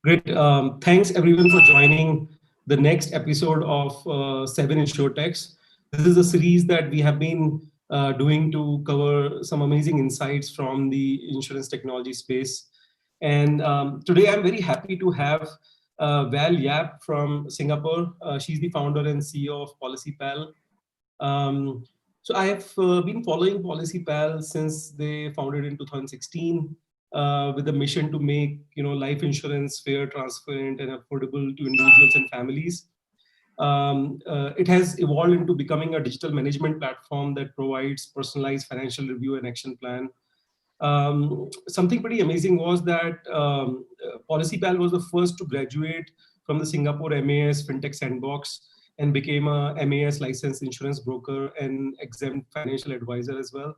Great. Thanks everyone for joining the next episode of 7 InsurTechs. This is a series that we have been doing to cover some amazing insights from the insurance technology space. And today I'm very happy to have Val Yap from Singapore. She's the founder and CEO of PolicyPal. Um, so I have been following PolicyPal since they founded in 2016 with the mission to make life insurance fair, transparent, and affordable to individuals and families. It has evolved into becoming a digital management platform that provides personalized financial review and action plan. Something pretty amazing was that PolicyPal was the first to graduate from the Singapore MAS FinTech Sandbox and became a MAS licensed insurance broker and exempt financial advisor as well.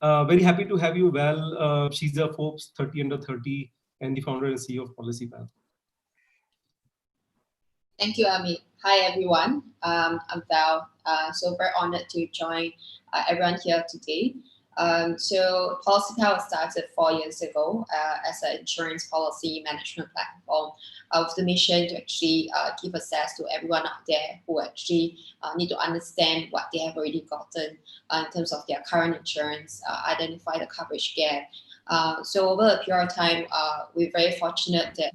Very happy to have you, Val. She's a Forbes 30 under 30 and the founder and CEO of PolicyPal. Thank you, Amit. Hi, everyone. I'm Val. So very honored to join everyone here today. So PolicyPal was started 4 years ago as an insurance policy management platform with the mission to actually give access to everyone out there who actually need to understand what they have already gotten in terms of their current insurance, identify the coverage gap. So over a period of time, we're very fortunate that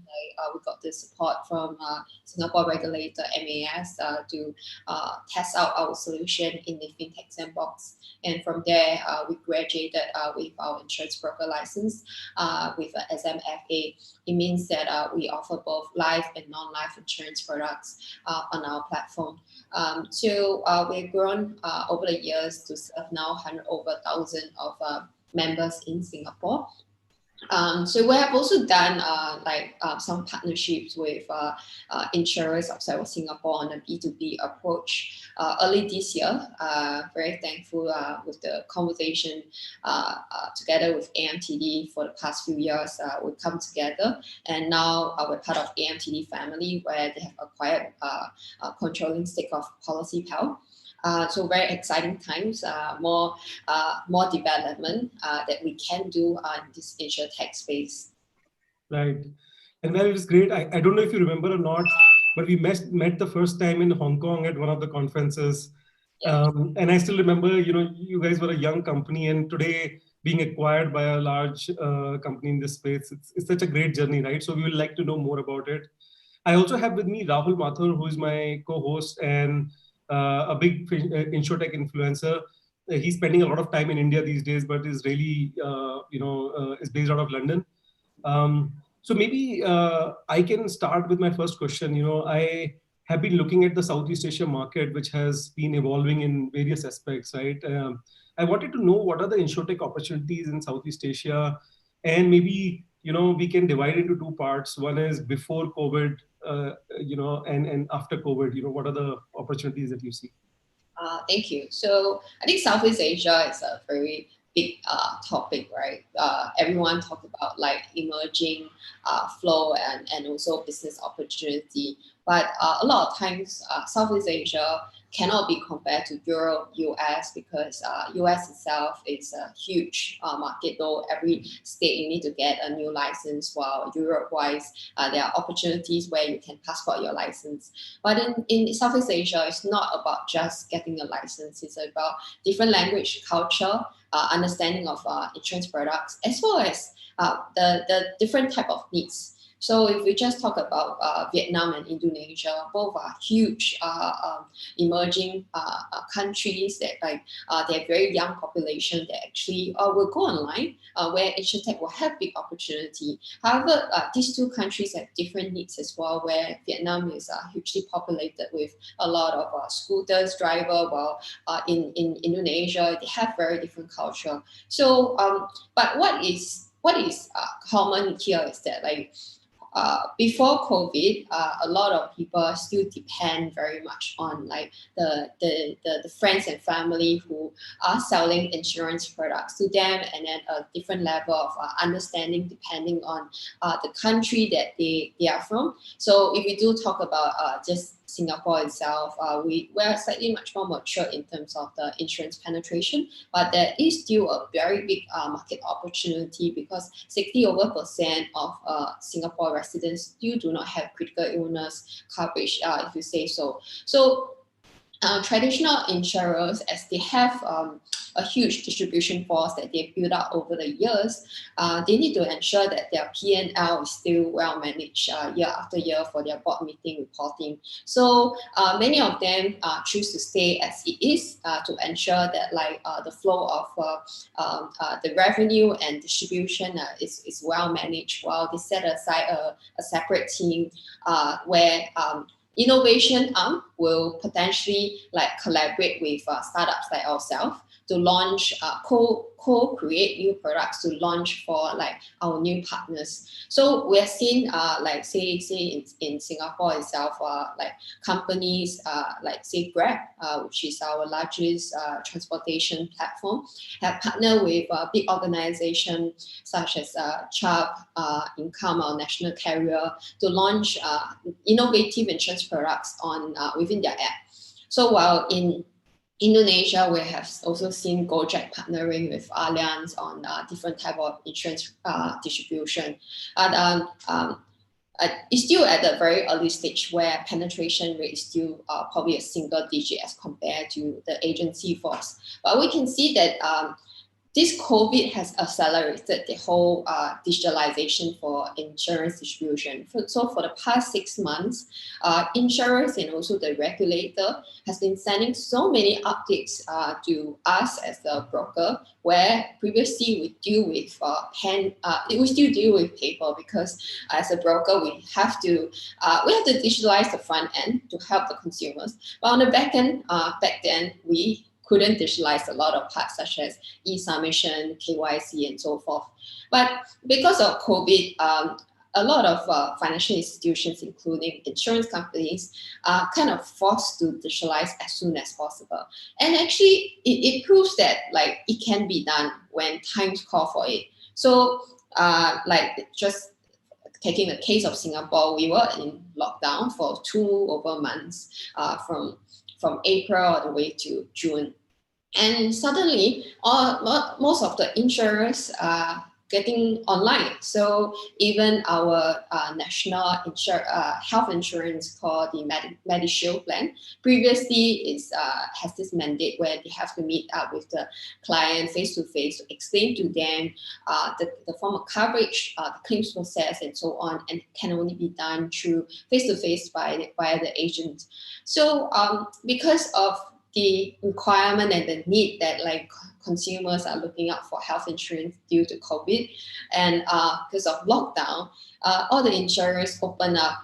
we got the support from Singapore regulator MAS to test out our solution in the FinTech Sandbox. And from there, we graduated with our insurance broker license with SMFA. It means that we offer both life and non-life insurance products on our platform. So we've grown over the years to serve now over 1,000 of members in Singapore. So we have also done some partnerships with insurers outside of Singapore on a B2B approach. Early this year, very thankful with the conversation together with AMTD for the past few years. We've come together, and now we're part of AMTD family, where they have acquired controlling stake of PolicyPal. So very exciting times, more development that we can do in this InsurTech space. Right. And well, it was great. I don't know if you remember or not, but we met the first time in Hong Kong at one of the conferences. Yeah. And I still remember, you guys were a young company, and today being acquired by a large company in this space, it's such a great journey, right? So we would like to know more about it. I also have with me Rahul Mathur, who is my co-host and a big InsurTech influencer. He's spending a lot of time in India these days, but is really, is based out of London. So maybe I can start with my first question. I have been looking at the Southeast Asia market, which has been evolving in various aspects, right? I wanted to know what are the InsurTech opportunities in Southeast Asia, and maybe, we can divide into two parts. One is before COVID, and after COVID, what are the opportunities that you see? Thank you. So I think Southeast Asia is a very big topic, right? Everyone talk about like emerging flow and also business opportunity. But a lot of times, Southeast Asia cannot be compared to Europe, US, because US itself is a huge market, though every state you need to get a new license, while Europe-wise, there are opportunities where you can passport your license. But in Southeast Asia, it's not about just getting a license, it's about different language, culture, understanding of insurance products, as well as the different type of needs. So if we just talk about Vietnam and Indonesia, both are huge emerging countries that they have very young population that actually will go online, where InsurTech will have big opportunity. However, these two countries have different needs as well, where Vietnam is hugely populated with a lot of scooters, driver, while in Indonesia, they have very different culture. So, but what is common here is that before COVID, a lot of people still depend very much on the friends and family who are selling insurance products to them, and then a different level of understanding depending on the country that they are from. So if we do talk about just Singapore itself, we're slightly much more mature in terms of the insurance penetration, but there is still a very big market opportunity because 60% of Singapore residents still do not have critical illness coverage, if you say so. So traditional insurers, as they have a huge distribution force that they built up over the years, they need to ensure that their P&L is still well managed year after year for their board meeting reporting. So many of them choose to stay as it is to ensure that the flow of the revenue and distribution is well managed, while they set aside a separate team where innovation arm will potentially collaborate with startups like ourselves to launch, co-create new products to launch for our new partners. So we're seeing say in Singapore itself, companies say Grab, which is our largest transportation platform, have partnered with big organizations such as Chubb, Income, our national carrier, to launch innovative insurance products on within their app. So while in Indonesia, we have also seen Gojek partnering with Allianz on different type of insurance distribution. It's still at a very early stage where penetration rate is still probably a single digit as compared to the agency force. But we can see that this COVID has accelerated the whole digitalization for insurance distribution. So for the past 6 months, insurers and also the regulator has been sending so many updates to us as a broker, where previously we deal with we still deal with paper, because as a broker we have to digitalize the front end to help the consumers. But on the back end, back then we couldn't digitalize a lot of parts such as e-submission, KYC, and so forth. But because of COVID, a lot of financial institutions, including insurance companies, are kind of forced to digitalize as soon as possible. And actually, it proves that it can be done when times call for it. So just taking the case of Singapore, we were in lockdown for 2 over months from April all the way to June. And suddenly, most of the insurers are getting online. So even our national health insurance called the MEDICI plan previously has this mandate where they have to meet up with the client face-to-face to explain to them the form of coverage, the claims process, and so on, and it can only be done through face-to-face via the agent. So because of the requirement and the need that consumers are looking out for health insurance due to COVID, and because of lockdown, all the insurers open up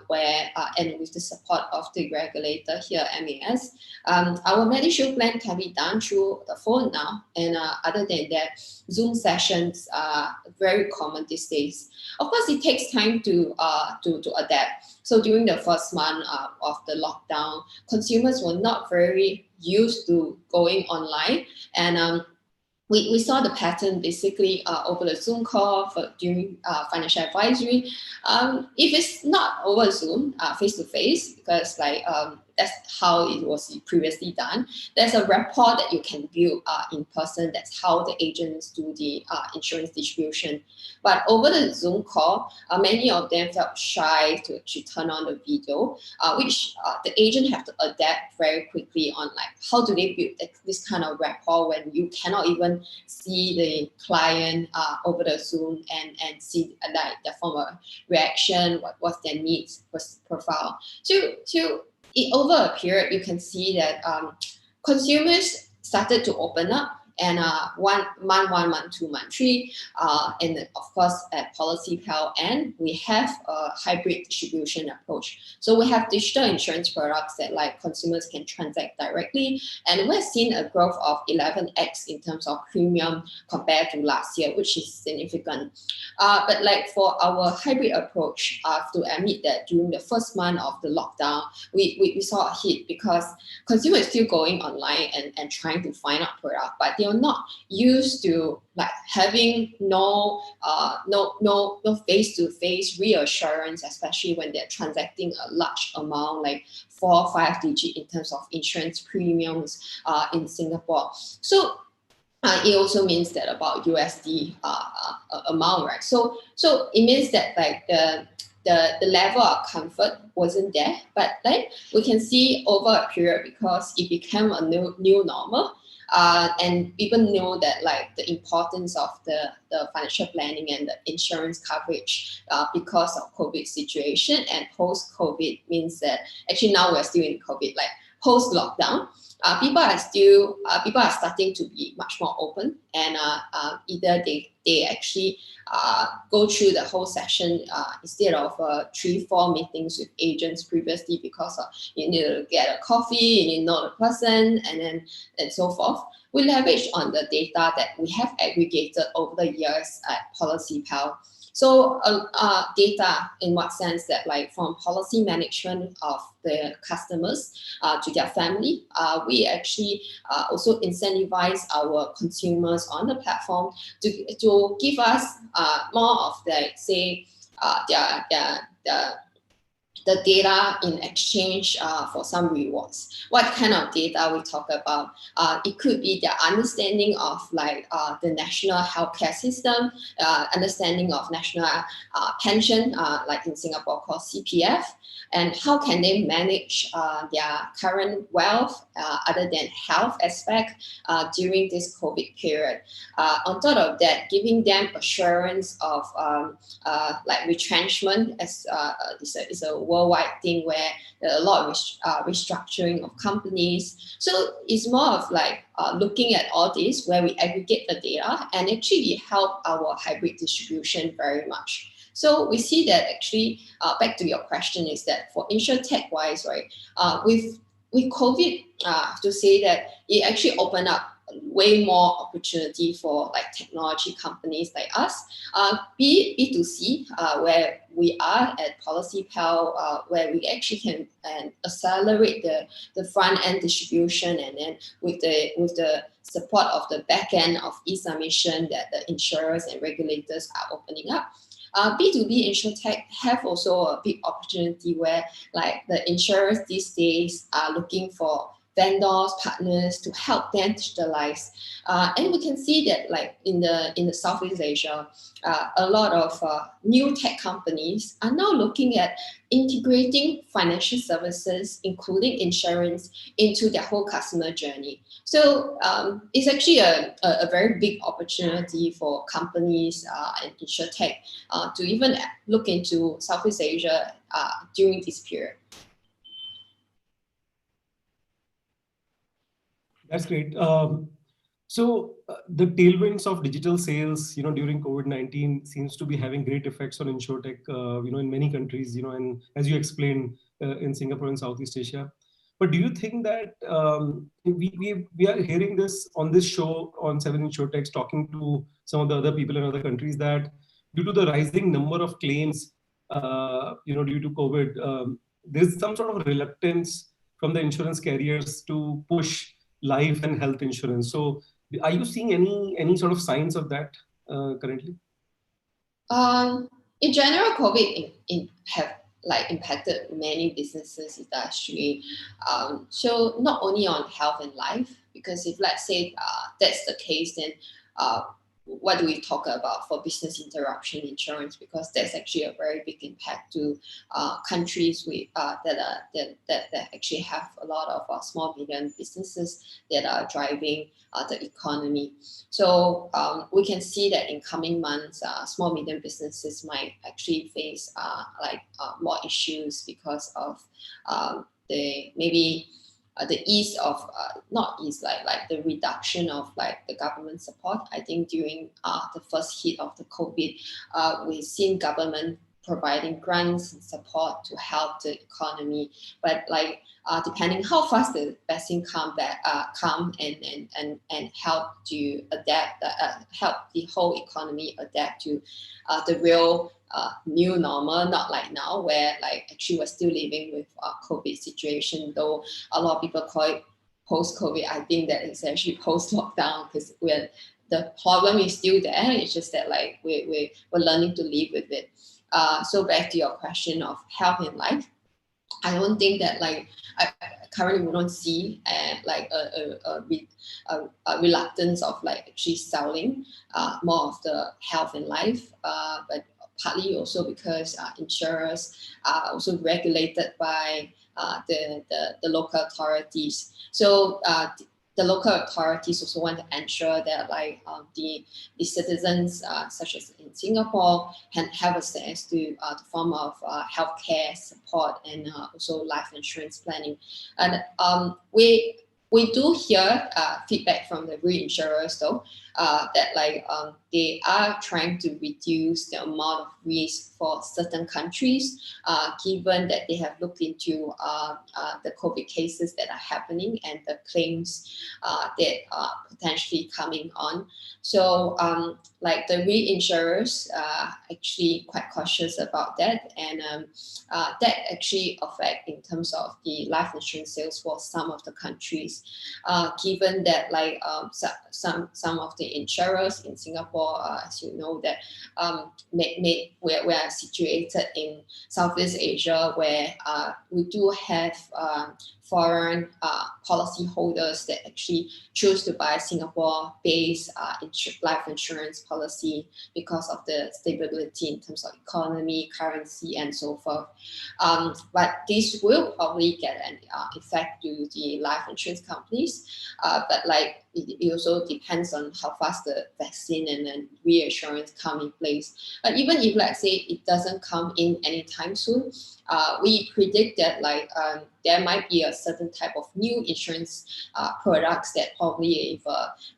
and with the support of the regulator here, MAS, our MEDICI plan can be done through the phone now, and other than that, Zoom sessions are very common these days. Of course, it takes time to adapt. So during the first month of the lockdown, consumers were not very used to going online, and we saw the pattern basically over the Zoom call during financial advisory. If it's not over Zoom, face-to-face, because that's how it was previously done, there's a rapport that you can build in person. That's how the agents do the insurance distribution. But over the Zoom call, many of them felt shy to actually turn on the video, which the agent have to adapt very quickly on how do they build this kind of rapport when you cannot even see the client over the Zoom and see their form of reaction, what's their needs profile. So over a period, you can see that consumers started to open up, and 1 month, 2 month, 3, and of course at PolicyPal's end, we have a hybrid distribution approach. So we have digital insurance products that consumers can transact directly, and we've seen a growth of 11x in terms of premium compared to last year, which is significant. But for our hybrid approach, I have to admit that during the first month of the lockdown, we saw a hit because consumers are still going online and trying to find out product, but they you're not used to like having no face-to-face reassurance, especially when they're transacting a large amount, like 4 or 5 digit in terms of insurance premiums in Singapore. So it also means that about USD amount, right? So it means that like the level of comfort wasn't there, but like we can see over a period, because it became a new normal, and people know that like the importance of the financial planning and the insurance coverage because of COVID situation. And post-COVID means that actually now we're still in COVID, like post-lockdown. People are starting to be much more open, and either they actually go through the whole session instead of 3-4 meetings with agents previously, because you need to get a coffee, you need to know the person, and so forth. We leverage on the data that we have aggregated over the years at PolicyPal. So data in what sense that like from policy management of the customers to their family, we actually also incentivize our consumers on the platform to give us more of the, say, the data in exchange for some rewards. What kind of data we talk about? It could be their understanding of like the national healthcare system, understanding of national pension, like in Singapore called CPF, and how can they manage their current wealth other than health aspect during this COVID period. On top of that, giving them assurance of like retrenchment, as is a worldwide thing where there are a lot of restructuring of companies. So it's more of like looking at all this, where we aggregate the data and actually help our hybrid distribution very much. So we see that actually, back to your question, is that for InsurTech wise, right, with COVID, to say that it actually opened up way more opportunity for like technology companies like us, be it B2C, where we are at PolicyPal, where we actually can accelerate the front end distribution, and then with the support of the back end of e-submission that the insurers and regulators are opening up. B2B InsurTech have also a big opportunity where like the insurers these days are looking for vendors, partners to help them digitalize. And we can see that like in the Southeast Asia, a lot of new tech companies are now looking at integrating financial services, including insurance, into their whole customer journey. So it's actually a very big opportunity for companies and InsurTech to even look into Southeast Asia during this period. That's great. So the tailwinds of digital sales, during COVID-19 seems to be having great effects on InsurTech, in many countries, and as you explained, in Singapore and Southeast Asia. But do you think that we are hearing this on this show on 7 InsurTechs, talking to some of the other people in other countries, that due to the rising number of claims, due to COVID, there's some sort of reluctance from the insurance carriers to push life and health insurance. So are you seeing any sort of signs of that currently? In general, COVID have like impacted many businesses industry. So not only on health and life, because if let's say that's the case, then what do we talk about for business interruption insurance? Because that's actually a very big impact to countries with that actually have a lot of small medium businesses that are driving the economy. So we can see that in coming months, small medium businesses might actually face more issues because of the ease of like the reduction of like the government support. I think during the first hit of the COVID, we've seen government providing grants and support to help the economy, but like depending how fast the vaccine come and help to adapt, help the whole economy adapt to the real new normal, not like now where like actually we're still living with COVID situation, though a lot of people call it post-COVID. I think that it's actually post-lockdown, because the problem is still there. It's just that like we're learning to live with it. So back to your question of health and life, I don't think that like currently we don't see like a reluctance of like actually selling more of the health and life, but partly also because insurers are also regulated by the local authorities. So the local authorities also want to ensure that like the citizens, such as in Singapore, can have access to the form of healthcare support and also life insurance planning. And we do hear feedback from the reinsurers though, that like they are trying to reduce the amount of risk for certain countries, given that they have looked into the COVID cases that are happening and the claims that are potentially coming on. So like the reinsurers are actually quite cautious about that, and that actually affect in terms of the life insurance sales for some of the countries, given that like some of the insurers in Singapore, as you know, that we are situated in Southeast Asia, where we do have foreign policy holders that actually choose to buy Singapore-based life insurance policy because of the stability in terms of economy, currency, and so forth. But this will probably get an effect to the life insurance companies. But like it also depends on how fast the vaccine and then reassurance come in place. But even if, let's say, it doesn't come in anytime soon, we predict that like there might be a certain type of new insurance products that probably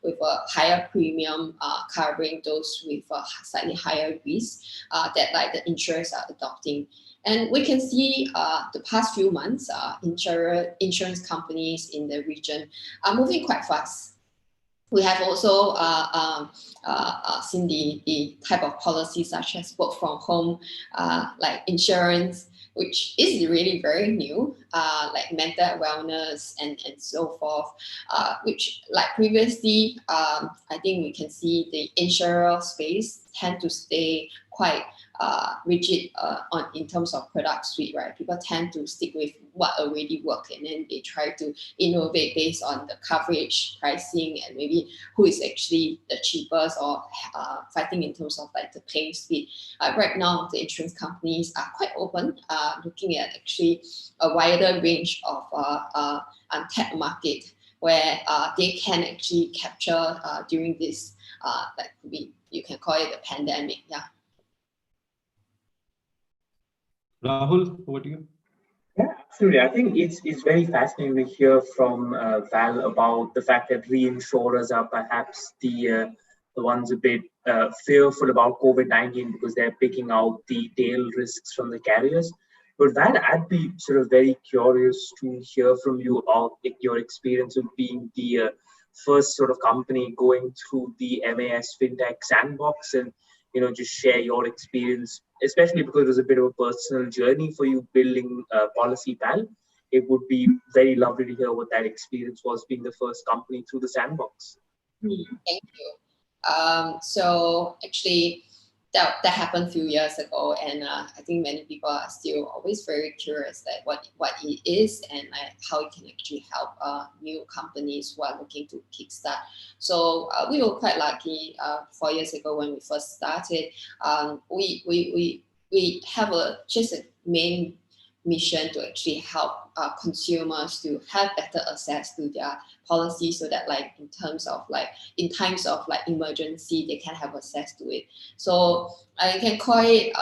with a higher premium covering those with a slightly higher risk that like the insurers are adopting. And we can see the past few months, insurance companies in the region are moving quite fast. We have also seen the type of policies such as work from home, like insurance, which is really very new, like mental wellness and so forth, which like previously, I think we can see the insurer space tend to stay quite rigid in terms of product suite, right? People tend to stick with what already works, and then they try to innovate based on the coverage, pricing, and maybe who is actually the cheapest, or fighting in terms of like the claim speed. Right now, the insurance companies are quite open, looking at actually a wider range of untapped market where they can actually capture during this, like you can call it a pandemic, yeah. Rahul, over to you. Yeah, absolutely. I think it's very fascinating to hear from Val about the fact that reinsurers are perhaps the ones a bit fearful about COVID-19 because they're picking out the tail risks from the carriers. But Val, I'd be sort of very curious to hear from you about your experience of being the first sort of company going through the MAS FinTech sandbox, and just share your experience, especially because it was a bit of a personal journey for you building PolicyPal. It would be very lovely to hear what that experience was being the first company through the sandbox. Thank you. So actually, that happened a few years ago, and I think many people are still always very curious that what it is and how it can actually help new companies who are looking to kickstart. So we were quite lucky 4 years ago when we first started. We have just a main mission to actually help consumers to have better access to their policy, so that like in times of like emergency, they can have access to it. So I can call it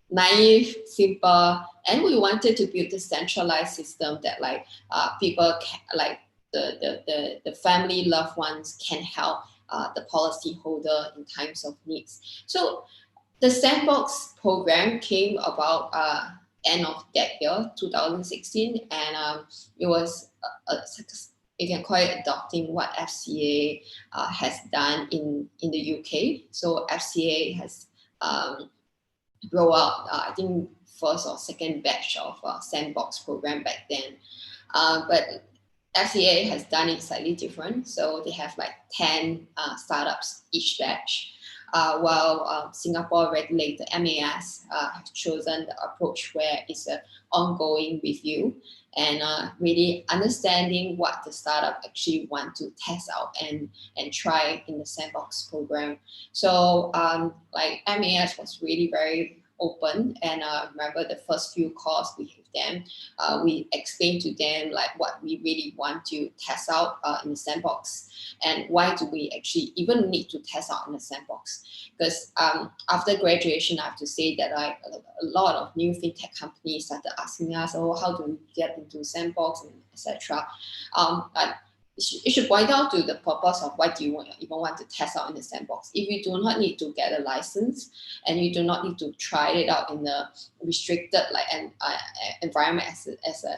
naive, simple, and we wanted to build a centralized system that like people can, like the family loved ones can help the policy holder in times of needs. So the sandbox program came about end of that year, 2016, and it was you can call it adopting what FCA has done in the UK. So FCA has rolled out, I think, first or second batch of sandbox program back then. But FCA has done it slightly different. So they have like 10 startups each batch, while Singapore regulator MAS have chosen the approach where it's an ongoing review and really understanding what the startup actually want to test out and try in the sandbox program. So like MAS was really very open, and remember the first few calls we have them, we explained to them like what we really want to test out in the sandbox, and why do we actually even need to test out in the sandbox. Because after graduation, I have to say that a lot of new fintech companies started asking us, oh, how do we get into sandbox, and etc. It should boil down to the purpose of what you even want to test out in the sandbox. If you do not need to get a license and you do not need to try it out in a restricted like environment as a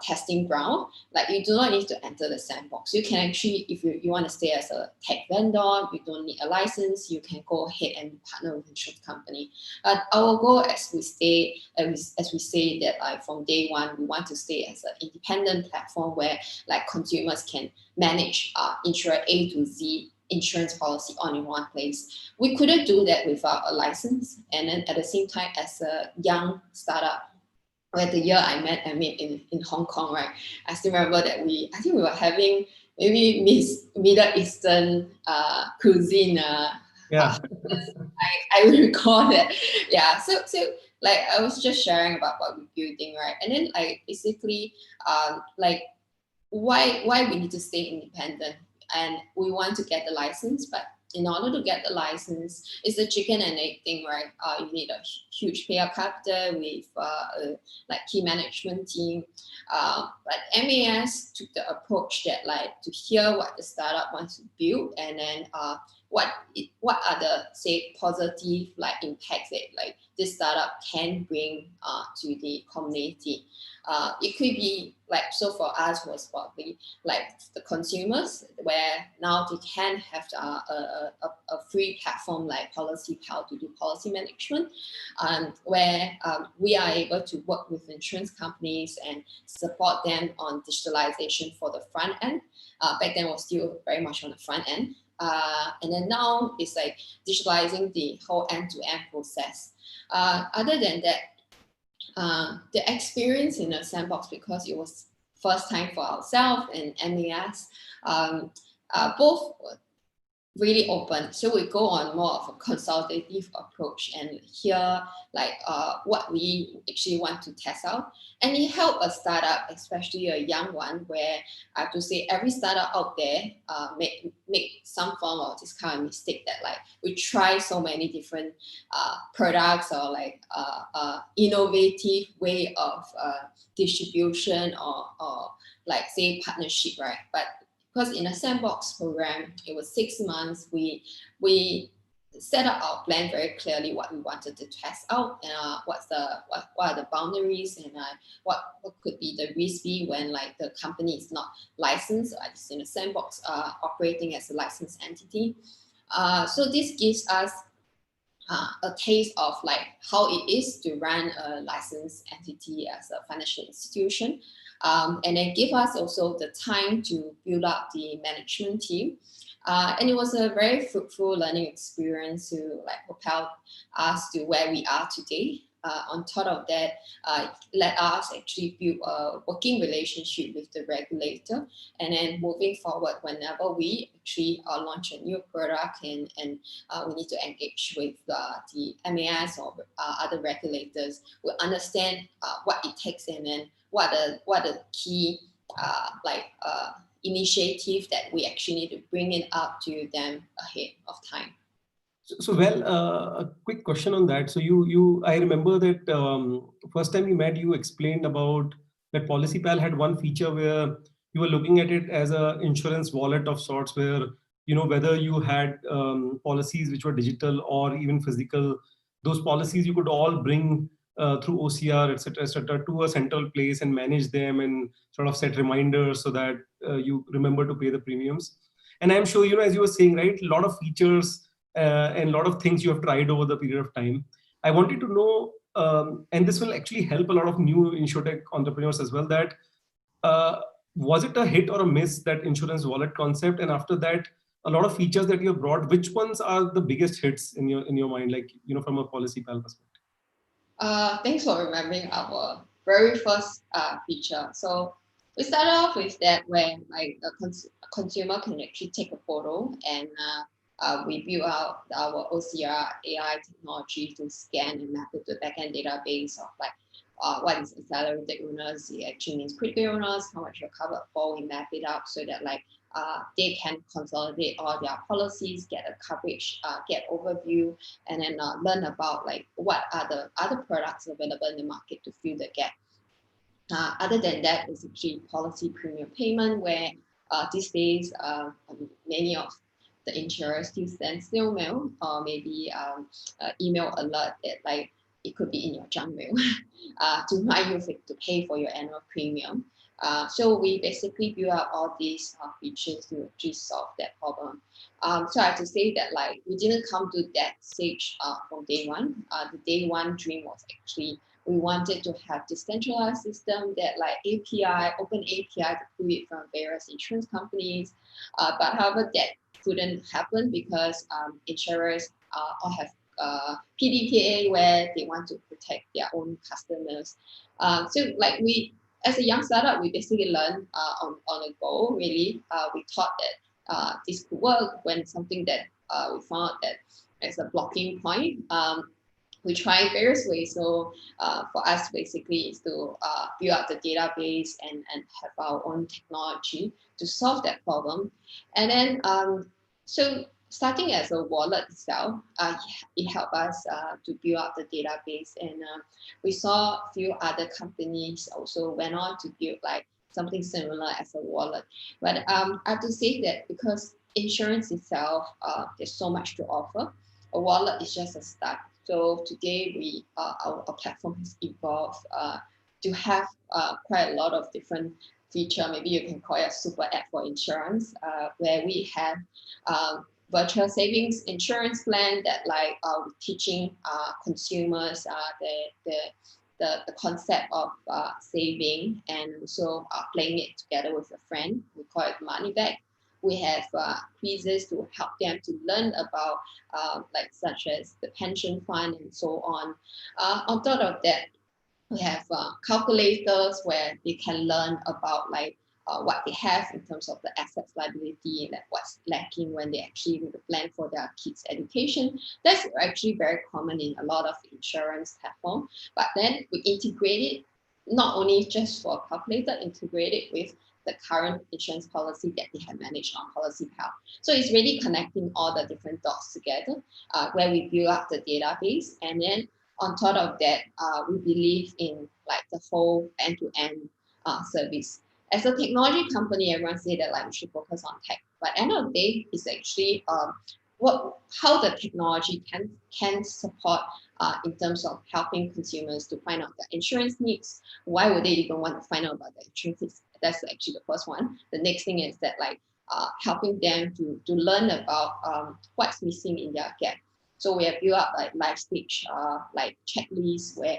testing ground, like you do not need to enter the sandbox. You can actually, if you want to stay as a tech vendor, you don't need a license, you can go ahead and partner with an insurance company. Our goal, as we say that from day one, we want to stay as an independent platform where like consumers can manage insurer A to Z insurance policy all in one place. We couldn't do that without a license, and then at the same time, as a young startup, where the year I met in Hong Kong, right? I still remember that I think we were having maybe Middle Eastern cuisine. Yeah. I recall that. Yeah. So like I was just sharing about what we're building, right? And then like basically like why we need to stay independent, and we want to get the license, but in order to get the license, it's the chicken and egg thing, right? You need a huge payout capital with like key management team. But MAS took the approach that like to hear what the startup wants to build, and then what are the say positive like impacts that like this startup can bring to the community. It could be like, so for us was probably like the consumers, where now they can have a free platform like PolicyPal's to do policy management, where we are able to work with insurance companies and support them on digitalization for the front end. Back then was still very much on the front end. And then now it's like digitalizing the whole end-to-end process. Other than that, the experience in a sandbox, because it was first time for ourselves and MAS, both were really open. So we go on more of a consultative approach and hear like what we actually want to test out. And it helped a startup, especially a young one, where I have to say every startup out there make some form of this kind of mistake, that like we try so many different products or like innovative way of distribution or like say partnership, right? But because in a sandbox program, it was 6 months, we set up our plan very clearly, what we wanted to test out, and what are the boundaries, and what could be the risk be when like the company is not licensed, or it's in a sandbox operating as a licensed entity. So this gives us a taste of like how it is to run a licensed entity as a financial institution, and then give us also the time to build up the management team. And it was a very fruitful learning experience to like propel us to where we are today. On top of that, let us actually build a working relationship with the regulator, and then moving forward, whenever we actually launch a new product and we need to engage with the MAS or other regulators, we understand what it takes, and then what are the key initiative that we actually need to bring it up to them ahead of time. So well, a quick question on that. So I remember that first time you met, you explained about that PolicyPal had one feature where you were looking at it as an insurance wallet of sorts, where whether you had policies which were digital or even physical, those policies you could all bring through OCR, etc., to a central place and manage them and sort of set reminders so that you remember to pay the premiums. And I'm sure, as you were saying, right, a lot of features and a lot of things you have tried over the period of time. I wanted to know, and this will actually help a lot of new InsurTech entrepreneurs as well, that Was it a hit or a miss, that insurance wallet concept? And after that, a lot of features that you have brought, which ones are the biggest hits in your mind, like, from a PolicyPal perspective? Thanks for remembering our very first feature. So we started off with that where like a consumer can actually take a photo, and we build out our OCR AI technology to scan and map it to the backend database of like what is accelerated illness, it actually means critical illness, how much you're covered for. We map it up so that like they can consolidate all their policies, get a coverage, get overview, and then learn about like what are the other products available in the market to fill the gap. Other than that, it's actually policy premium payment, where these days many of the insurers still send snail mail, or maybe email alert that like it could be in your junk mail to remind you to pay for your annual premium. So we basically build out all these features to actually solve that problem. So I have to say that like we didn't come to that stage from day one. The day one dream was actually we wanted to have decentralized system that like API, open API to pull it from various insurance companies. But however, that couldn't happen because insurers all have PDPA where they want to protect their own customers. So like we, as a young startup, we basically learned on the go, really. We thought that this could work when something that we found that as a blocking point. We try various ways. So for us, basically, is to build up the database and have our own technology to solve that problem. And then, so starting as a wallet itself, it helped us to build up the database. And we saw a few other companies also went on to build like something similar as a wallet. But I have to say that because insurance itself, there's so much to offer. A wallet is just a start. So today we our platform has evolved to have quite a lot of different feature. Maybe you can call it a super app for insurance, where we have virtual savings insurance plan that like teaching consumers the concept of saving, and also playing it together with a friend. We call it money back. We have quizzes to help them to learn about like such as the pension fund and so on. On top of that, we have calculators where they can learn about like what they have in terms of the assets liability, and what's lacking when they actually need to plan for their kids' education. That's actually very common in a lot of insurance platforms. But then we integrate it not only just for a calculator, integrate it with the current insurance policy that they have managed on PolicyPal. So it's really connecting all the different dots together, where we build up the database. And then on top of that, we believe in like the whole end-to-end service. As a technology company, everyone say that like we should focus on tech, but at the end of the day, it's actually how the technology can support in terms of helping consumers to find out their insurance needs. Why would they even want to find out about their insurance needs? That's actually the first one. The next thing is that like helping them to learn about what's missing in their gap. So we have built up like life stage like checklists where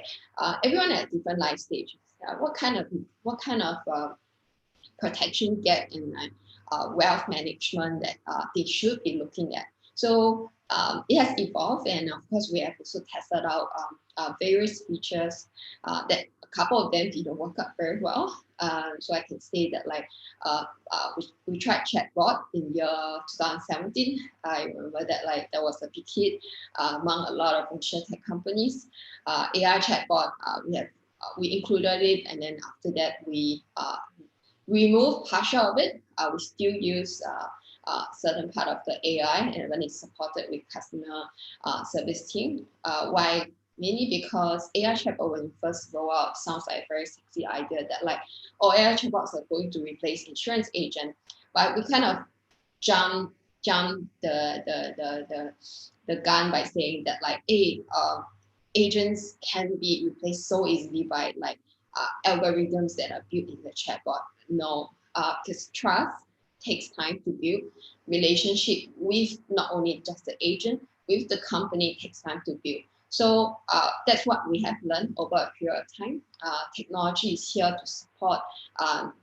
everyone at different life stages. What kind of protection gap and wealth management that they should be looking at. So it has evolved, and of course we have also tested out various features that a couple of them didn't work out very well. So I can say that like we tried chatbot in year 2017. I remember that like there was a big hit among a lot of InsurTech companies. AI chatbot, we included it, and then after that we remove partial of it. We still use certain part of the AI, and when it's supported with customer service team. Why? Mainly because AI chatbot, when you first roll out, sounds like a very sexy idea that like, oh, AI chatbots are going to replace insurance agent. But we kind of jump the gun by saying that like, hey, agents can be replaced so easily by like algorithms that are built in the chatbot. No, because trust takes time to build. Relationship with not only just the agent, with the company takes time to build. So that's what we have learned over a period of time. Technology is here to support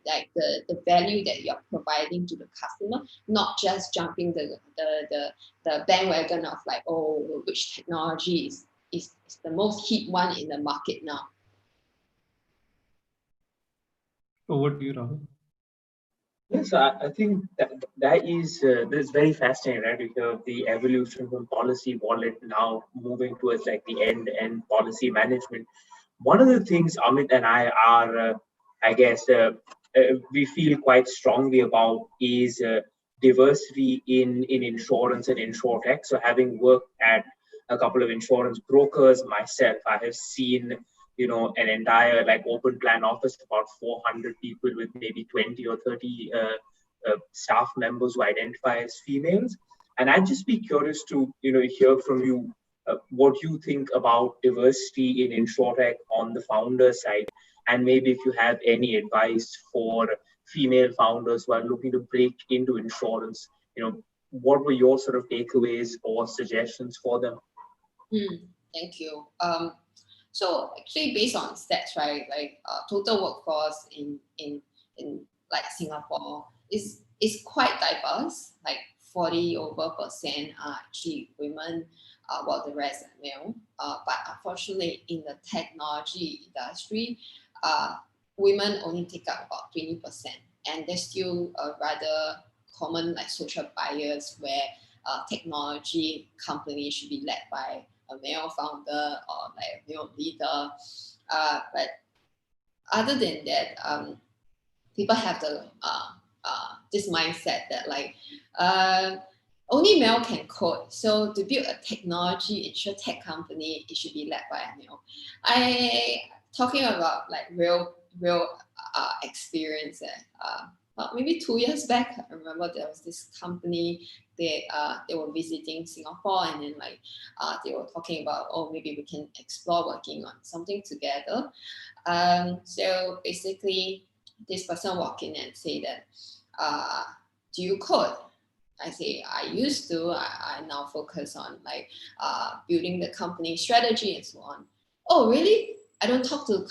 like the value that you're providing to the customer, not just jumping the bandwagon of like, oh, which technology is the most hit one in the market now. Over to you, Rahul. Yes, I think that is that's very fascinating, right? To hear the evolution from policy wallet now moving towards like the end-to-end policy management. One of the things Amit and I are, I guess, we feel quite strongly about is diversity in insurance and InsurTech. So, having worked at a couple of insurance brokers myself, I have seen, you know, an entire like open plan office, about 400 people with maybe 20 or 30 staff members who identify as females. And I'd just be curious to, you know, hear from you what you think about diversity in InsurTech on the founder side, and maybe if you have any advice for female founders who are looking to break into insurance, you know, what were your sort of takeaways or suggestions for them? Thank you. So actually, based on stats, right, like total workforce in like Singapore is quite diverse. Like 40% are actually women, while the rest are male. But unfortunately, in the technology industry, women only take up about 20%, and there's still a rather common like social bias where technology companies should be led by a male founder or like a male leader. But other than that, people have the this mindset that like only male can code. So to build a technology InsurTech company, it should be led by a male. Talking about like real experience. Maybe 2 years back, I remember there was this company. They were visiting Singapore, and then like they were talking about, oh, maybe we can explore working on something together. So basically, this person walked in and say that, do you code? I say I used to. I now focus on like building the company strategy and so on. Oh, really? I don't talk to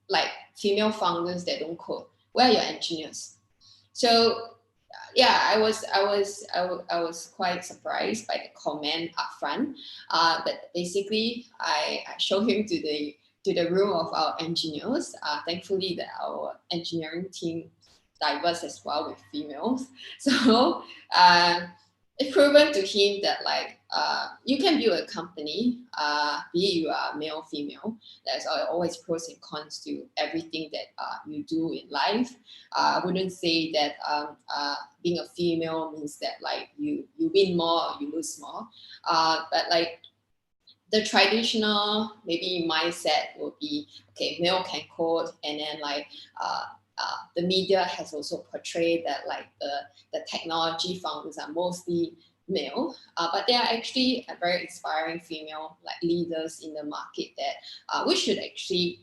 like female founders that don't code. Where are your engineers? So yeah, I was quite surprised by the comment upfront. But basically, I showed him to the room of our engineers. Thankfully, that our engineering team diverse as well with females. So it's proven to him that like you can build a company, be it you are male, female. There's always pros and cons to everything that you do in life. I wouldn't say that being a female means that like you win more or you lose more. But like the traditional maybe mindset would be, okay, male can code, and then like the media has also portrayed that like the technology founders are mostly male, but there are actually a very inspiring female like leaders in the market that we should actually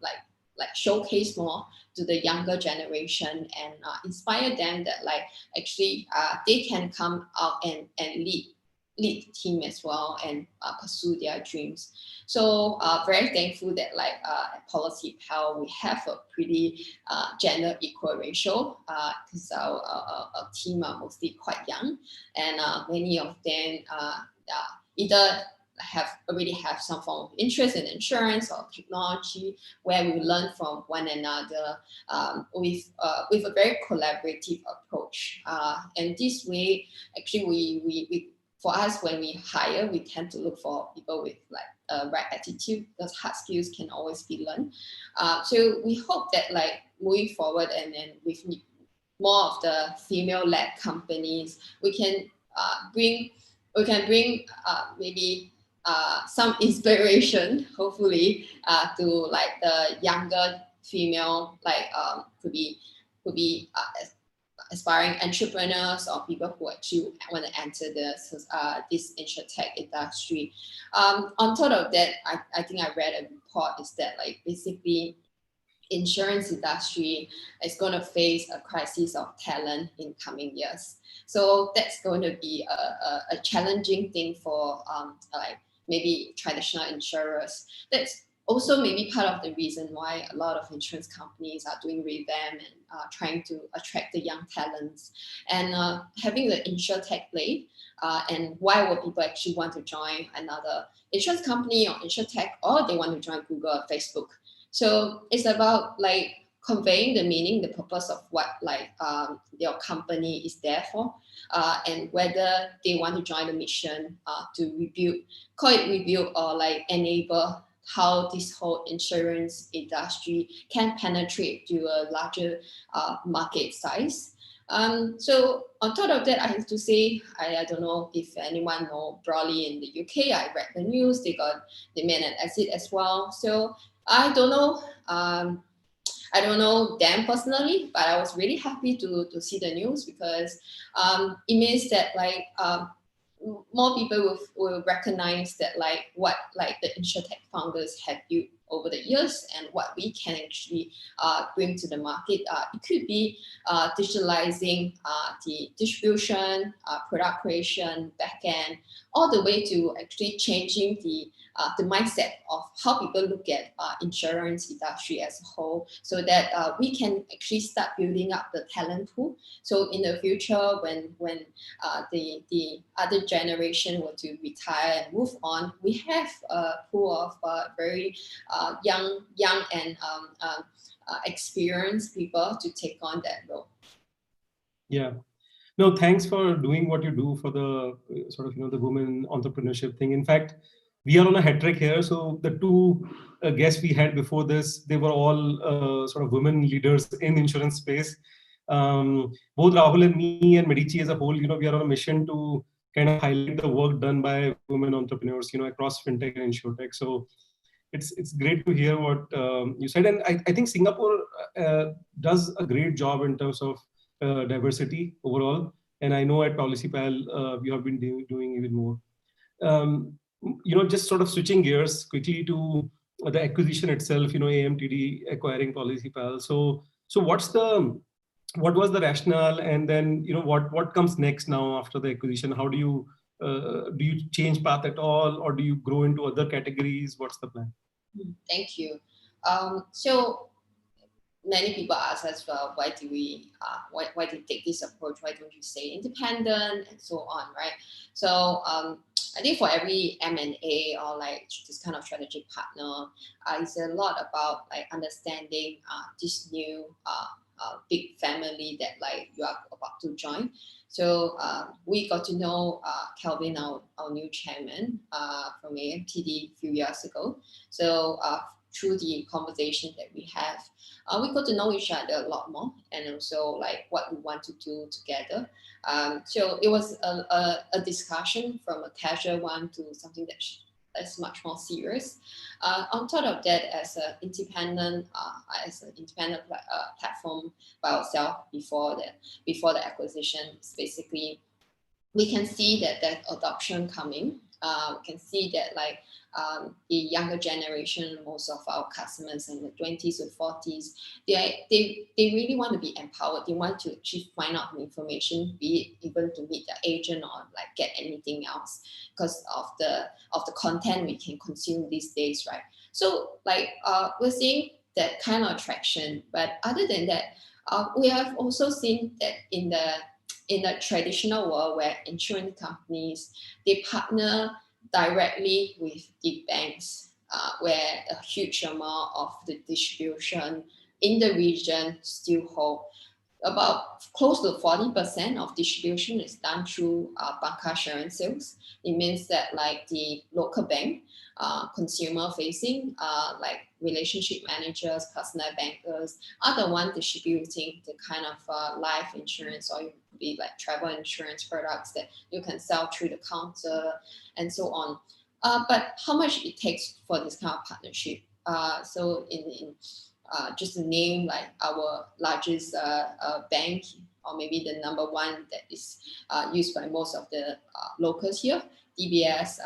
like showcase more to the younger generation and inspire them that like actually they can come out and lead the team as well and pursue their dreams. So very thankful that like at PolicyPal we have a pretty gender equal ratio because our team are mostly quite young, and many of them either already have some form of interest in insurance or technology, where we learn from one another with a very collaborative approach. And this way, actually, we for us, when we hire, we tend to look for people with like right attitude, because hard skills can always be learned. So we hope that like moving forward, and then with more of the female-led companies, we can bring maybe some inspiration, hopefully, to like the younger female, like could be aspiring entrepreneurs or people who actually want to enter this InsurTech industry. On top of that, I think I read a report is that like basically insurance industry is going to face a crisis of talent in coming years. So that's going to be a challenging thing for like maybe traditional insurers. That's also maybe part of the reason why a lot of insurance companies are doing revamp and trying to attract the young talents. And having the InsurTech play, and why would people actually want to join another insurance company or InsurTech, or they want to join Google or Facebook. So it's about like conveying the meaning, the purpose of what like your company is there for, and whether they want to join the mission to rebuild, call it rebuild, or like enable how this whole insurance industry can penetrate to a larger market size. So on top of that, I have to say, I don't know if anyone know broadly in the UK, I read the news, they made an exit as well. So I don't know. I don't know them personally, but I was really happy to see the news, because it means that like more people will recognize that like what like the InsurTech founders have built over the years and what we can actually bring to the market. It could be digitalizing the distribution, product creation, backend, all the way to actually changing the mindset of how people look at insurance industry as a whole, so that we can actually start building up the talent pool. So in the future, when the other generation were to retire and move on, we have a pool of very young and experienced people to take on that role. Yeah. No, thanks for doing what you do for the sort of, the women entrepreneurship thing. In fact, we are on a hat trick here. So the two guests we had before this, they were all sort of women leaders in insurance space. Both Rahul and me and MEDICI as a whole, we are on a mission to kind of highlight the work done by women entrepreneurs, across fintech and InsurTech. So it's great to hear what you said. And I think Singapore does a great job in terms of diversity overall. And I know at PolicyPal, you have been doing even more. Just sort of switching gears quickly to the acquisition itself, AMTD acquiring PolicyPal. So what was the rationale, and then what comes next now after the acquisition? How do you change path at all, or do you grow into other categories? What's the plan? Thank you. So many people ask us, well, why do we take this approach? Why don't you stay independent and so on, right? So I think for every M&A or like this kind of strategic partner, it's a lot about like understanding this new big family that like you are about to join. So we got to know Kelvin, our new chairman from AMTD a few years ago. So through the conversation that we have, we got to know each other a lot more, and also like what we want to do together. So it was a discussion from a casual one to something that's much more serious. On top of that, as an independent platform by ourselves before the acquisition, basically we can see that adoption coming. We can see that like the younger generation, most of our customers in the 20s or 40s, they really want to be empowered. They want to actually find out the information, be it even to meet their agent or like get anything else, because of the content we can consume these days, right? So like we're seeing that kind of attraction. But other than that, we have also seen that in the traditional world where insurance companies, they partner directly with the banks, where a huge amount of the distribution in the region still hold. About close to 40% of distribution is done through bancassurance sales. It means that like the local bank, consumer facing, like relationship managers, personal bankers are the one distributing the kind of life insurance, or be like travel insurance products that you can sell through the counter and so on. But how much it takes for this kind of partnership? So in just to name like our largest bank, or maybe the number one that is used by most of the locals here, DBS.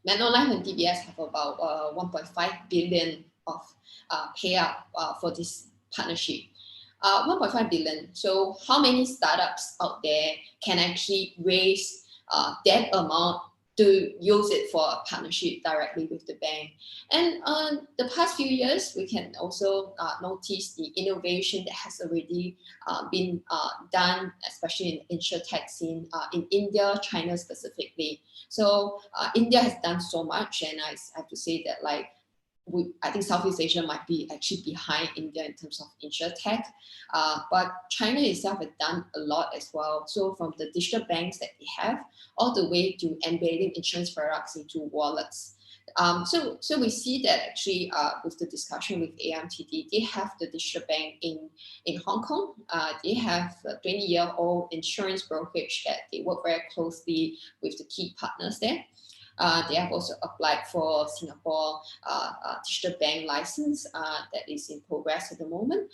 Manulife and DBS have about 1.5 billion of payout for this partnership. 1.5 billion. So how many startups out there can actually raise that amount to use it for a partnership directly with the bank. And the past few years, we can also notice the innovation that has already been done, especially in InsurTech scene in India, China specifically. So India has done so much, and I have to say that I think Southeast Asia might be actually behind India in terms of InsurTech, but China itself has done a lot as well. So from the digital banks that we have, all the way to embedding insurance products into wallets. So we see that actually with the discussion with AMTD, they have the digital bank in Hong Kong. They have a 20-year-old insurance brokerage that they work very closely with the key partners there. They have also applied for Singapore digital bank license that is in progress at the moment.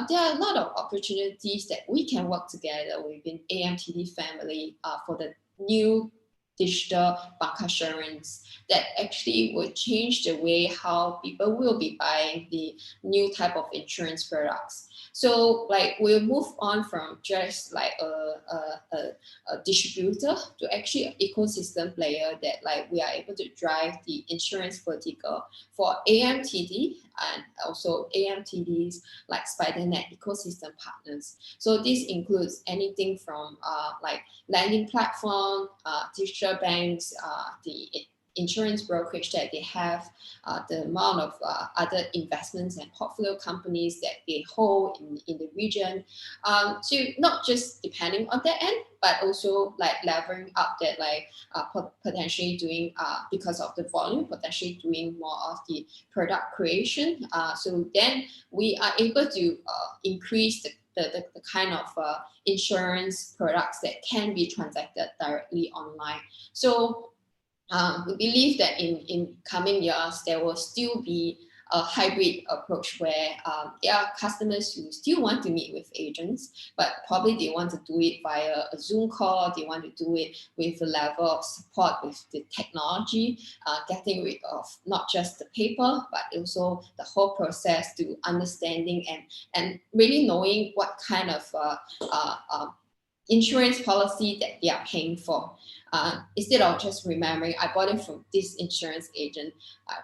There are a lot of opportunities that we can work together within AMTD family for the new digital bancassurance that actually would change the way how people will be buying the new type of insurance products. So we'll move on from just a distributor to actually an ecosystem player that we are able to drive the insurance vertical for AMTD and also AMTD's SpiderNet ecosystem partners. So this includes anything from lending platform, digital banks, the insurance brokerage that they have, the amount of other investments and portfolio companies that they hold in the region. So not just depending on that end, but also leveraging up that potentially doing, because of the volume, potentially doing more of the product creation. So then we are able to increase the kind of insurance products that can be transacted directly online. So we believe that in coming years, there will still be a hybrid approach where there are customers who still want to meet with agents, but probably they want to do it via a Zoom call. They want to do it with a level of support with the technology, getting rid of not just the paper, but also the whole process to understanding and really knowing what kind of insurance policy that they are paying for. Instead of just remembering, I bought it from this insurance agent.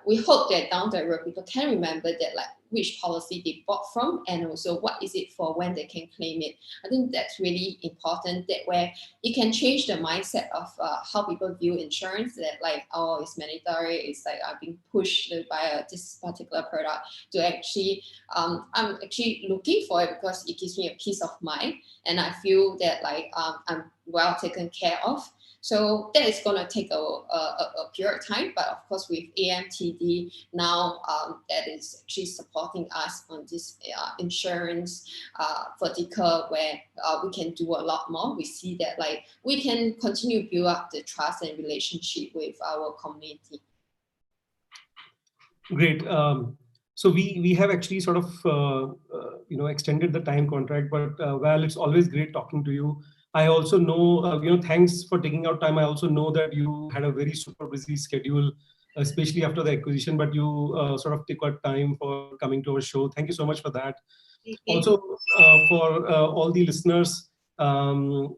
We hope that down the road, people can remember that which policy they bought from and also what is it for, when they can claim it. I think that's really important, that where it can change the mindset of how people view insurance, that oh, it's mandatory, it's I've been pushed to buy this particular product, to actually, I'm actually looking for it because it gives me a peace of mind and I feel that I'm well taken care of. So that is going to take a period of time, but of course with AMTD now, that is actually supporting us on this insurance vertical where we can do a lot more. We see that we can continue to build up the trust and relationship with our community. Great. So we have actually sort of extended the time contract, but Val, it's always great talking to you. I also know, thanks for taking out time. I also know that you had a very super busy schedule, especially after the acquisition, but you sort of took out time for coming to our show. Thank you so much for that. Also, for all the listeners, so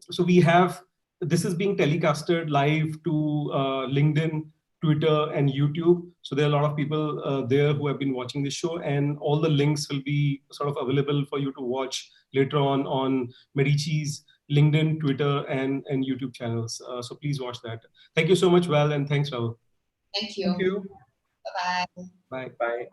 this is being telecasted live to LinkedIn, Twitter, and YouTube. So there are a lot of people there who have been watching this show, and all the links will be sort of available for you to watch later on MEDICI's LinkedIn, Twitter, and YouTube channels. So please watch that. Thank you so much, Val, and thanks, Val. Thank you. Thank you. Bye-bye. Bye. Bye.